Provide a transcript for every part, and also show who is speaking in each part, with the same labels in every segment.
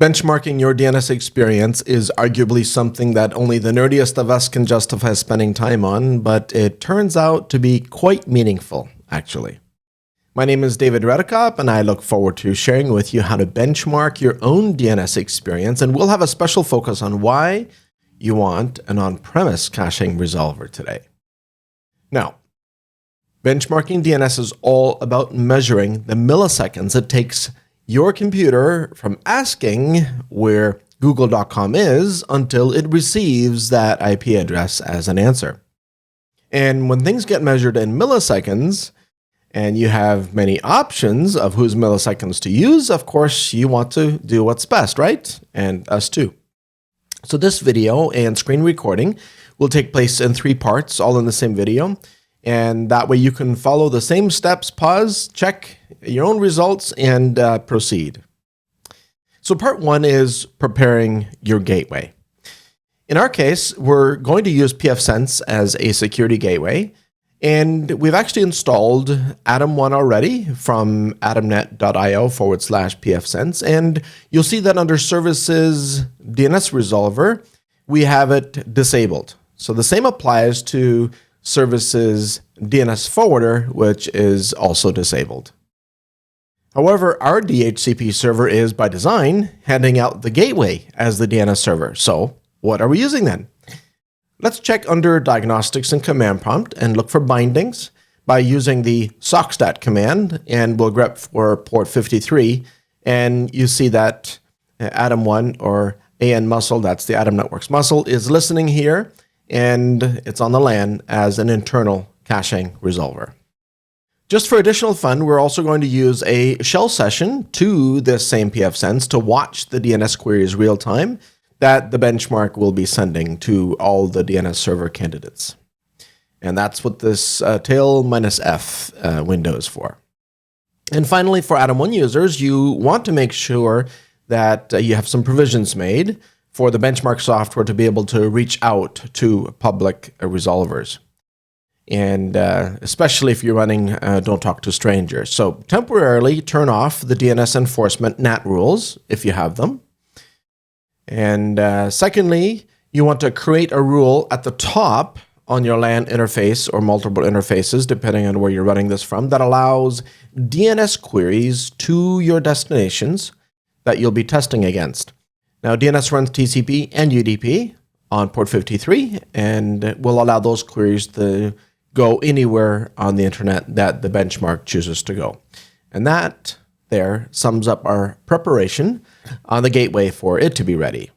Speaker 1: Benchmarking your DNS experience is arguably something that only the nerdiest of us can justify spending time on, but it turns out to be quite meaningful, actually. My name is David Redekop, and I look forward to sharing with you how to benchmark your own DNS experience, and we'll have a special focus on why you want an on-premise caching resolver today. Now, benchmarking DNS is all about measuring the milliseconds it takes your computer from asking where google.com is until it receives that IP address as an answer. And when things get measured in milliseconds, and you have many options of whose milliseconds to use, of course, you want to do what's best, right? And us too. So this video and screen recording will take place in 3 parts, all in the same video. And that way you can follow the same steps, pause, check your own results, and proceed. So part 1 is preparing your gateway. In our case, we're going to use pfSense as a security gateway. And we've actually installed Atom1 already from atomnet.io/pfSense. And you'll see that under Services DNS Resolver, we have it disabled. So the same applies to Services DNS Forwarder, which is also disabled. However, our DHCP server is, by design, handing out the gateway as the DNS server. So what are we using then? Let's check under Diagnostics and Command Prompt and look for bindings by using the sockstat command, and we'll grep for port 53, and you see that Atom1 or AN muscle, that's the Atom Networks muscle, is listening here, and it's on the LAN as an internal caching resolver. Just for additional fun, we're also going to use a shell session to this same pfSense to watch the DNS queries real time that the benchmark will be sending to all the DNS server candidates. And that's what this tail -F window is for. And finally, for Atom1 users, you want to make sure that you have some provisions made for the benchmark software to be able to reach out to public resolvers. And especially if you're running Don't Talk to Strangers. So temporarily turn off the DNS enforcement NAT rules if you have them. And secondly, you want to create a rule at the top on your LAN interface or multiple interfaces, depending on where you're running this from, that allows DNS queries to your destinations that you'll be testing against. Now, DNS runs TCP and UDP on port 53, and will allow those queries to go anywhere on the internet that the benchmark chooses to go. And that there sums up our preparation on the gateway for it to be ready.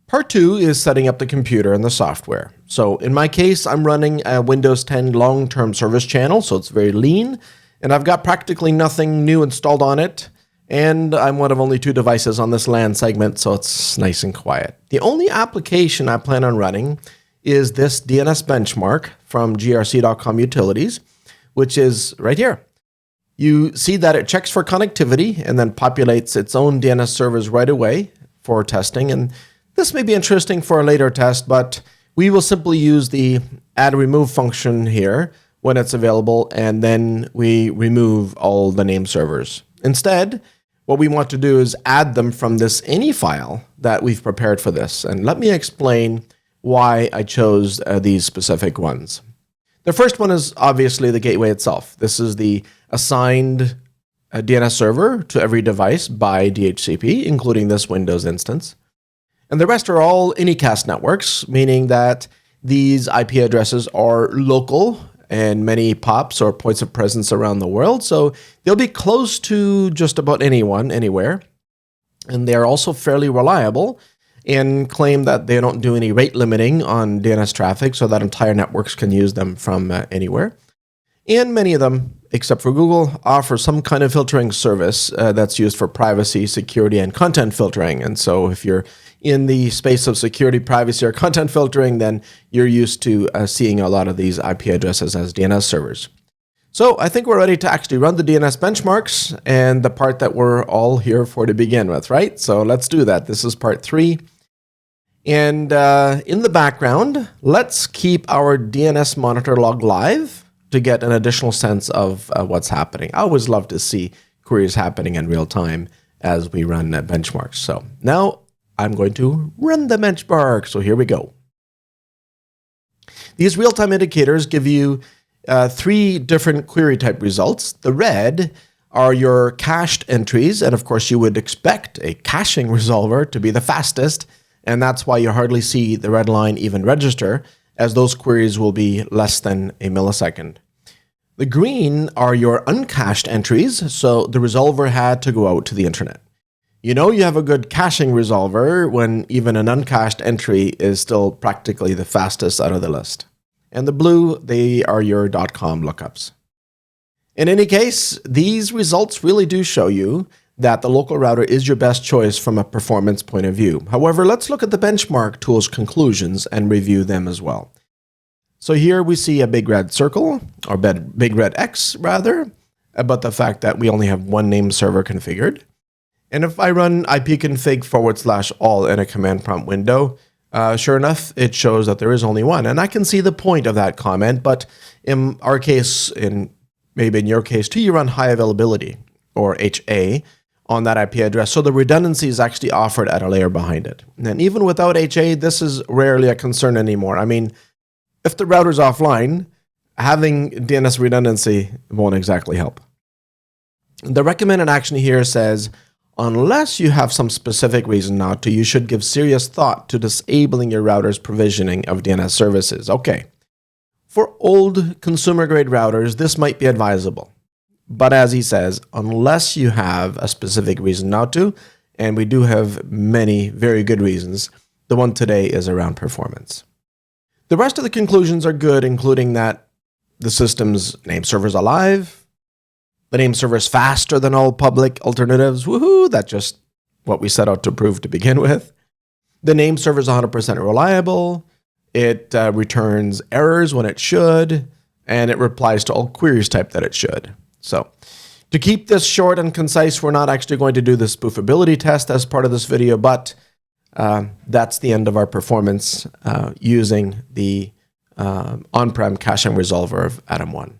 Speaker 1: Part 2 is setting up the computer and the software. So in my case, I'm running a Windows 10 long-term service channel, so it's very lean, and I've got practically nothing new installed on it. And I'm one of only 2 devices on this LAN segment, so it's nice and quiet. The only application I plan on running is this DNS benchmark from grc.com utilities, which is right here. You see that it checks for connectivity and then populates its own DNS servers right away for testing. And this may be interesting for a later test, but we will simply use the add remove function here when it's available, and then we remove all the name servers. Instead, what we want to do is add them from this ini file that we've prepared for this. And let me explain why I chose these specific ones. The first one is obviously the gateway itself. This is the assigned DNS server to every device by DHCP, including this Windows instance. And the rest are all anycast networks, meaning that these IP addresses are local and many POPs or points of presence around the world. So they'll be close to just about anyone, anywhere. And they're also fairly reliable and claim that they don't do any rate limiting on DNS traffic so that entire networks can use them from anywhere. And many of them, except for Google, offer some kind of filtering service that's used for privacy, security, and content filtering. And so if you're in the space of security, privacy, or content filtering, then you're used to seeing a lot of these IP addresses as DNS servers. So I think we're ready to actually run the DNS benchmarks and the part that we're all here for to begin with, right? So let's do that. This is part 3. And in the background, let's keep our DNS monitor log live to get an additional sense of what's happening. I always love to see queries happening in real time as we run benchmarks. So now I'm going to run the benchmark. So here we go. These real-time indicators give you 3 different query type results. The red are your cached entries, and of course you would expect a caching resolver to be the fastest, and that's why you hardly see the red line even register, as those queries will be less than a millisecond. The green are your uncached entries, so the resolver had to go out to the internet. You know you have a good caching resolver when even an uncached entry is still practically the fastest out of the list. And the blue, they are your .com lookups. In any case, these results really do show you that the local router is your best choice from a performance point of view. However, let's look at the benchmark tool's conclusions and review them as well. So here we see a big red circle, or big red X rather, about the fact that we only have one name server configured. And if I run ipconfig/all in a command prompt window, sure enough, it shows that there is only one. And I can see the point of that comment, but in our case, maybe in your case too, you run high availability, or HA, on that IP address. So the redundancy is actually offered at a layer behind it. And even without HA, this is rarely a concern anymore. I mean, if the router's offline, having DNS redundancy won't exactly help. The recommended action here says, unless you have some specific reason not to, you should give serious thought to disabling your router's provisioning of DNS services. Okay. For old consumer-grade routers, this might be advisable. But as he says, unless you have a specific reason not to, and we do have many very good reasons, the one today is around performance. The rest of the conclusions are good, including that the system's name server is alive, the name server is faster than all public alternatives, woohoo, that's just what we set out to prove to begin with. The name server is 100% reliable, it returns errors when it should, and it replies to all queries typed that it should. So, to keep this short and concise, we're not actually going to do the spoofability test as part of this video, but that's the end of our performance using the on-prem caching resolver of Atom 1.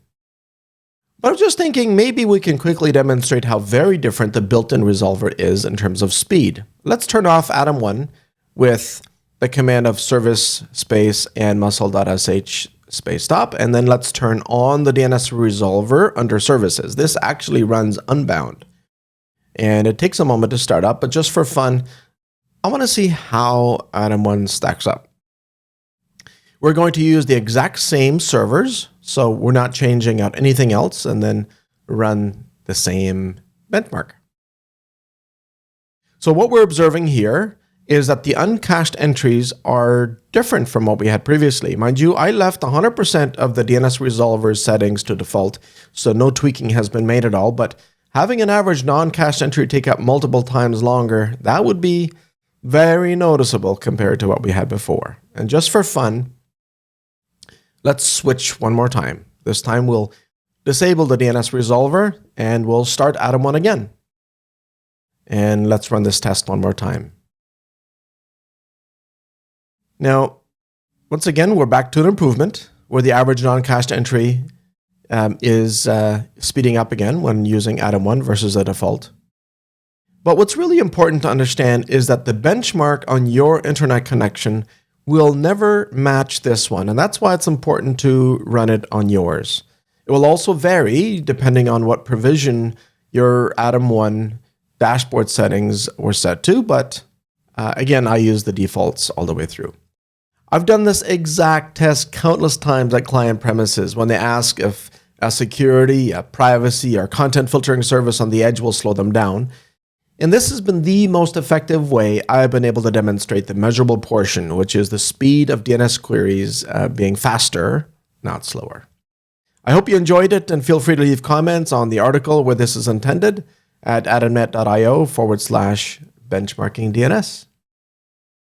Speaker 1: But I was just thinking maybe we can quickly demonstrate how very different the built-in resolver is in terms of speed. Let's turn off Atom 1 with the command of service space and muscle.sh space stop, and then let's turn on the DNS resolver under services. This actually runs unbound, and it takes a moment to start up, but just for fun, I want to see how Atom 1 stacks up. We're going to use the exact same servers, so we're not changing out anything else, and then run the same benchmark. So what we're observing here is that the uncached entries are different from what we had previously. Mind you, I left 100% of the DNS resolver settings to default, so no tweaking has been made at all, but having an average non-cached entry take up multiple times longer, that would be very noticeable compared to what we had before. And just for fun, let's switch one more time. This time we'll disable the DNS resolver and we'll start Atom 1 again. And let's run this test one more time. Now, once again, we're back to an improvement where the average non-cached entry is speeding up again when using Atom 1 versus the default. But what's really important to understand is that the benchmark on your internet connection will never match this one, and that's why it's important to run it on yours. It will also vary depending on what provision your Atom 1 dashboard settings were set to, but again, I use the defaults all the way through. I've done this exact test countless times at client premises when they ask if a security, a privacy, or content filtering service on the edge will slow them down. And this has been the most effective way I've been able to demonstrate the measurable portion, which is the speed of DNS queries being faster, not slower. I hope you enjoyed it, and feel free to leave comments on the article where this is intended at atomnet.io/benchmarking DNS.